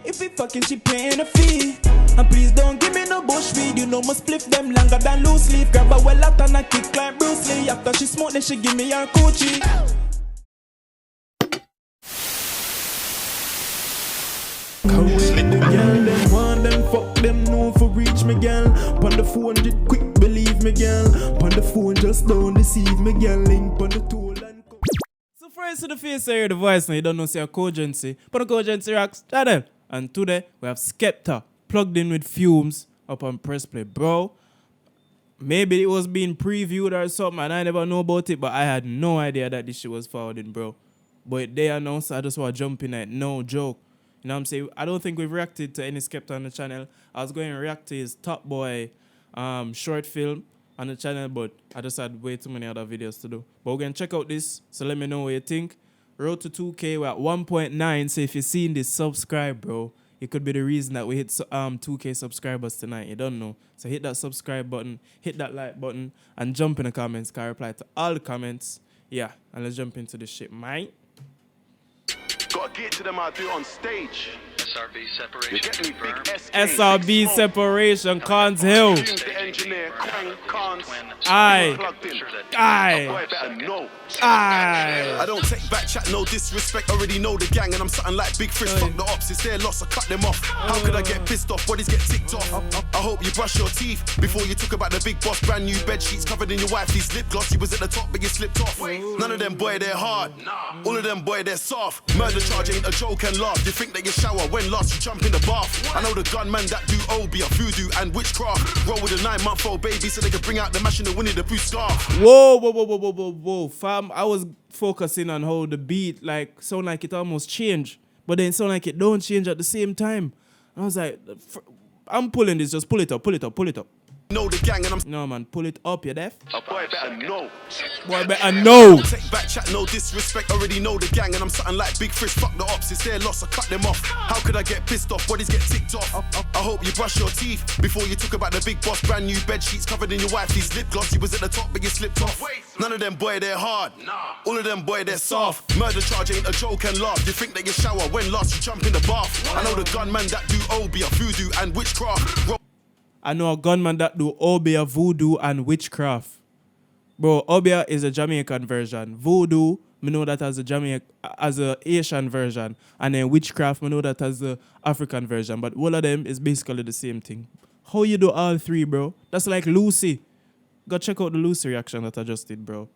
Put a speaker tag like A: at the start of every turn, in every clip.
A: If we fucking, she paying a fee. And please don't give me no bush weed. You know must split them longer than loose leaf. Grab a well out and I kick like Bruce Lee. After she smoke, then she give me her coochie. Come with the girl, them want them, fuck them, no for reach me, girl. Pon the phone, did quick, believe me, girl. Pon the phone, just don't deceive me, girl. Link pon the tool and come. So first to the face, I hear the voice, now you don't know, say a cogency. Pon the cogency rocks channel. And today, we have Skepta plugged in with Fumez up on Pressplay, bro. Maybe it was being previewed or something, and I never know about it, but I had no idea that this shit was forwarding, bro. But they announced, I just want to jump in at no joke. You know what I'm saying? I don't think we've reacted to any Skepta on the channel. I was going to react to his Top Boy short film on the channel, but I just had way too many other videos to do. But we're going to check out this, so let me know what you think. Road to 2K, we're at 1.9, so if you're seeing this, subscribe, bro. It could be the reason that we hit 2K subscribers tonight. You don't know. So hit that subscribe button, hit that like button, and jump in the comments. Can I reply to all the comments? Yeah, and let's jump into this shit, mate.
B: Gotta get to them, I'll do it on stage. SRB separation.
A: SRB separation, Cons Hill. Aye.
B: I don't take back chat, no disrespect. Already know the gang, and I'm something like Big Fish. Fuck the ops, it's their loss, I cut them off. How could I get pissed off? Bodies get ticked off. I hope you brush your teeth before you talk about the big boss. Brand new bed sheets covered in your wifey's lip gloss. You was at the top, but you slipped off. None of them, boy, they're hard. All of them, boy, they're soft. Murder charge ain't a joke and laugh. You think that you shower when last you jump in the bath. I know the gunman that do obeah, voodoo and witchcraft. Roll with a 9-month-old baby so they can bring out the mash in the Winnie the Pooh scarf.
A: Whoa, fam. I was focusing on how the beat like sound like it almost changed, but then sound like it don't change at the same time. I was like, I'm pulling this, just pull it up.
B: Know the gang and I'm
A: no man, pull it up, you deaf?
B: a boy better know.
A: Boy better know.
B: Take back chat, no disrespect. Already know the gang and I'm something like Big Fish. Fuck the ops, it's their loss, I cut them off. How could I get pissed off? Bodies get ticked off. I hope you brush your teeth before you talk about the big boss. Brand new bed sheets covered in your wifey's lip gloss. You was at the top, but you slipped off. None of them, boy, they're hard. All of them, boy, they're soft. Murder charge ain't a joke and laugh. You think that you shower when last you jump in the bath. I know the gunman that do obeah, voodoo and witchcraft.
A: I know a gunman that do obeah, voodoo, and witchcraft. Bro, obeah is a Jamaican version. Voodoo, me know that as a Asian version. And then witchcraft, me know that as the African version. But all of them is basically the same thing. How you do all three, bro? That's like Lucy. Go check out the Lucy reaction that I just did, bro.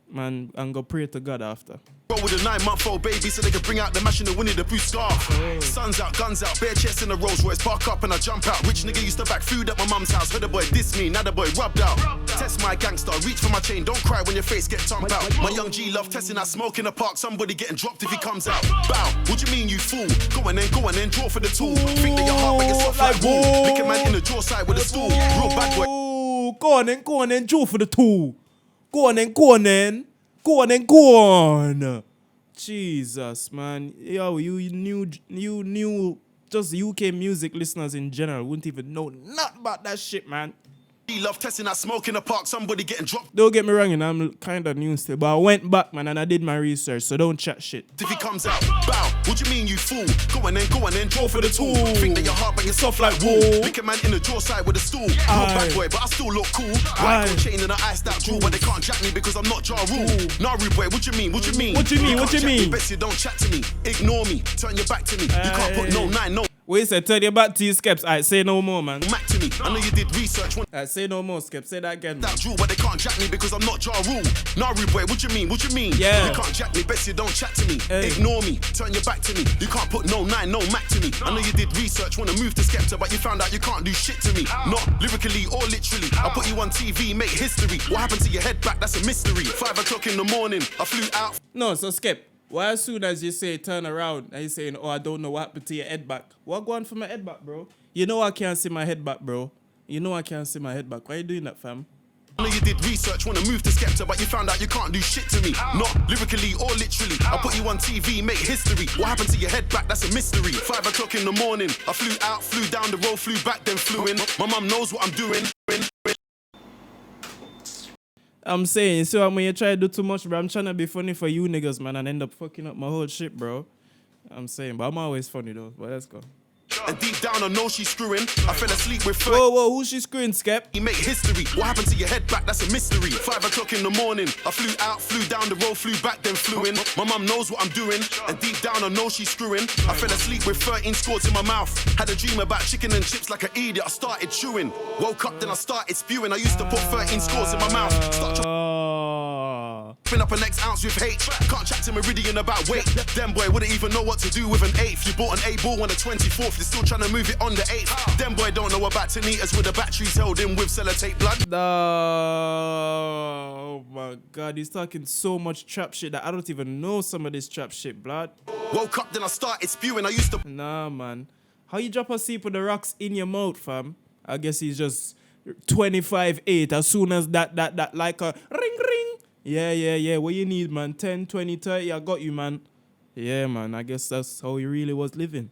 A: Man, and go pray to God after.
B: Roll with a 9-month-old baby so they can bring out the mash in the Winnie the Pooh scarf. Sun's out, guns out, bare chests in the Rolls Royce. Park up and I jump out. Rich nigga used to back food at my mum's house. Heard the boy diss me, now the boy rubbed out. Test my gangster, reach for my chain. Don't cry when your face get thumped out. My young G love testing that smoke in the park. Somebody getting dropped if he comes out. Bow, what you mean you fool? Go on then, draw for the tool. Think that your heart but you're soft like wool. Lick a man in the jaw side with a stool. Real bad boy.
A: Go on then, draw for the tool. Go on. Jesus, man. Yo, you new, just UK music listeners in general wouldn't even know nothing about that shit, man.
B: He love testing that smoke in the park, somebody getting dropped.
A: Don't get me wrong, I'm kind of new still, but I went back, man, and I did my research, so don't chat shit.
B: If he comes out, bow, what you mean you fool? Go on then, draw for the tool. Think that your heart but you're soft like wool. Lick a man in the jaw side with a stool. I'm a bad boy, but I still look cool. White gold chain and I iced out jewel, but they can't jack me because I'm not Ja Rule. Naru boy, what you mean?
A: What you mean?
B: Best you don't chat to me, ignore me, turn your back to me. You can't put no 9, no.
A: Wait, said turn your back to you, Skeps. Alright, say no more, man.
B: Mac to me. I know you did research.
A: Alright, say no more, Skeps. Say that again.
B: That jewel, but they can't jack me because I'm not Ja Rule. Naru boy, what you mean?
A: Yeah.
B: You can't jack me, best you don't chat to me. Ignore me, turn your back to me. You can't put no 9, no Mac to me. I know you did research, wanna move to Skepta, but you found out you can't do shit to me. Not lyrically or literally. I put you on TV, make history. What happened to your head back? That's a mystery. 5 o'clock in the morning, I flew out.
A: No, so Skep. Why as soon as you say turn around and you're saying, oh, I don't know what happened to your head back. What going for my head back, bro? You know I can't see my head back, bro. You know I can't see my head back. Why are you doing that, fam?
B: I know you did research, wanna move to Skepta, but you found out you can't do shit to me. Not lyrically or literally. I put you on TV, make history. What happened to your head back? That's a mystery. 5 o'clock in the morning, I flew out, flew down the road, flew back, then flew in. My mum knows what I'm doing.
A: I'm saying, so when you try to do too much, bro, I'm trying to be funny for you niggas, man, and end up fucking up my whole shit, bro. I'm saying, but I'm always funny though. But let's go.
B: And deep down I know she's screwing. I fell asleep with 30.
A: Whoa, who's she screwing, Skep?
B: You make history. What happened to your head back? That's a mystery. 5 o'clock in the morning. I flew out, flew down the road, flew back, then flew in. My mum knows what I'm doing. And deep down I know she's screwing. I fell asleep with 13 squirts in my mouth. Had a dream about chicken and chips like an idiot. I started chewing. Woke up, then I started spewing. I used to put 13 scores in my mouth. Start chopping up an next ounce with hate. Can't chat to Meridian about weight. Them boy wouldn't even know what to do with an 8th. You bought an A ball on the 24th. You're still trying to move it on the 8th. Them boy don't know about Tanitas with the batteries held in with sellotape blood.
A: Oh my god, he's talking so much trap shit that I don't even know some of this trap shit, blood.
B: Woke up, then I started spewing. I used to.
A: Nah, man. How you drop asleep with the rocks in your mouth, fam? I guess he's just 25-8 as soon as that like a ring ring. Yeah. What you need, man? 10, 20, 30. I got you, man. Yeah, man. I guess that's how he really was living.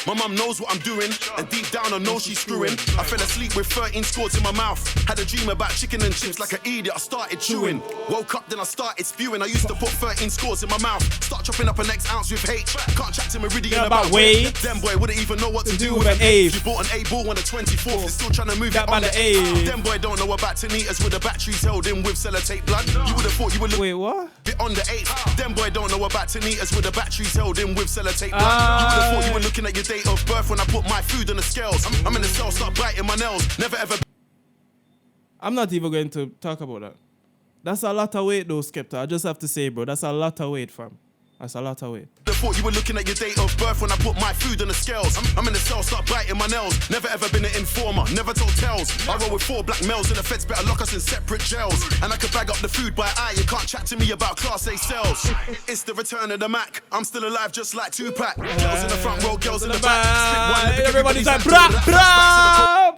B: My mum knows what I'm doing, and deep down I know she's screwing. I fell asleep with 13 squirts in my mouth. Had a dream about chicken and chips like an idiot. I started chewing. Woke up, then I started spewing. I used to put 13 squirts in my mouth. Start chopping up an next ounce with hate. Can't chat to Meridian about weight. Them boy wouldn't even know what to do with an 8th. You bought an A ball on the 24th. You're still trying to move it on the 8th. Them boy don't know about Tanitas with the batteries held in with sellotape blood. You would have thought you would look.
A: Wait, what?
B: Bit on the 8th. Them boy don't know about Tanitas with the batteries held in with sellotape blood. You would have thought you were looking at your date of birth when I put my food on the scales. I'm in the cell, start biting my nails. Never ever.
A: I'm not even going to talk about that. That's a lot of weight though, Skepta. I just have to say, bro, that's a lot of weight, fam. That's a lot of weight.
B: I thought you were looking at your date of birth when I put my food on the scales. I'm in the cell, start biting my nails. Never ever been an informer, never told tales. I roll with 4 black males and the feds better lock us in separate jails. And I could bag up the food by eye. You can't chat to me about Class A sales. It's the return of the Mac. I'm still alive just like Tupac. Girls in the front row, girls in the back.
A: Everybody's like, brah,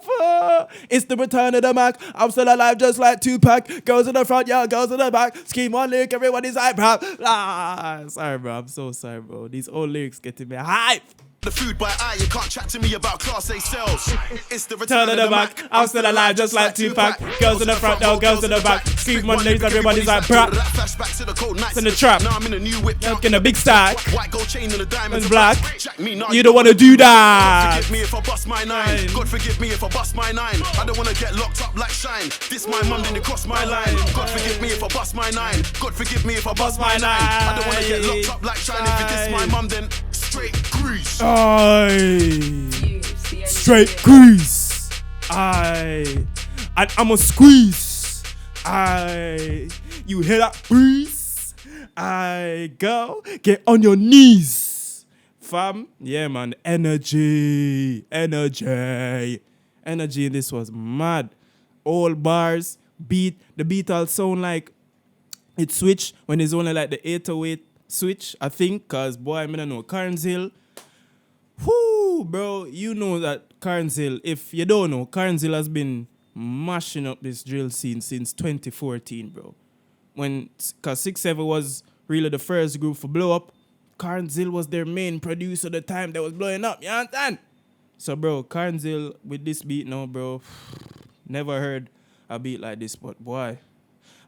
A: brah. It's the return of the Mac. I'm still alive just like Tupac. Girls in the front, yeah, girls in the back. Scheme one lick, everybody's like, brah. Sorry, bro. I'm so sorry, bro. These old lyrics getting me hype.
B: The food by eye, you can't chat to me about Class A sales. It's the
A: return of the Mac. I'm still alive just like Tupac. Girls in the front, no girls in the back. Scream one legs, everybody's like, bruh.
B: Flashback to the cold nights
A: in the trap.
B: Now I'm in a new whip.
A: In a big stack.
B: White gold chain and the diamonds
A: black.
B: Jack me, nah,
A: you don't want to do that.
B: God forgive me if I bust my 9. God forgive me if I bust my 9. I don't want to get locked up like Shine. This my mum didn't cross my line. God forgive me if I bust my 9. God forgive me if I bust my 9. I don't want to get locked up like Shine. If it is my mum, then straight grease.
A: Straight grease. I'm a squeeze. You hear that breeze? Girl, get on your knees. Fam, yeah, man. Energy in this was mad. All bars, beat. The beat all sound like it switch when it's only like the 808 switch, I think, cause boy, I don't know, Carnshill. Whoo, bro, you know that Carnshill, if you don't know, Carnshill has been mashing up this drill scene since 2014, bro. Cause 6-7 was really the first group for blow up, Carnshill was their main producer at the time that was blowing up, you understand? So, bro, Carnshill with this beat now, bro, never heard a beat like this, but boy,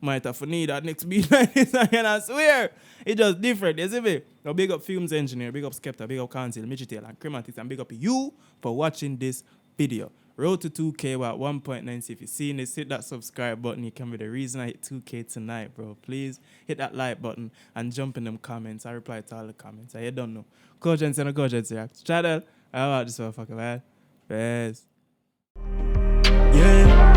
A: might have to need that next beat like this again, I swear. It's just different, you see me? Now big up Fumez Engineer, big up Skepta, big up Carnshill, Midgetail, and Crematis, and big up you for watching this video. Road to 2K about 1.9. If you've seen this, hit that subscribe button. You can be the reason I hit 2K tonight, bro. Please hit that like button and jump in them comments. I reply to all the comments. I don't know. Cogents and a Cogents react. Channel. How about this motherfucker, man? Best. Yeah.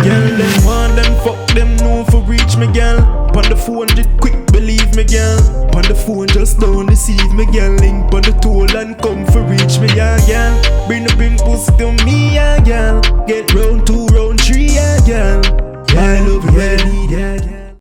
A: Girl, them want them, fuck them, no for reach me, girl. Pon the phone, just quick, believe me, girl. Pon the phone, just don't deceive me, girl. Link pon the toll and come for reach me, yeah, girl. Bring pussy to me, yeah, girl. Get round 2, round 3, yeah, girl. Yeah, I love you, yeah, yeah.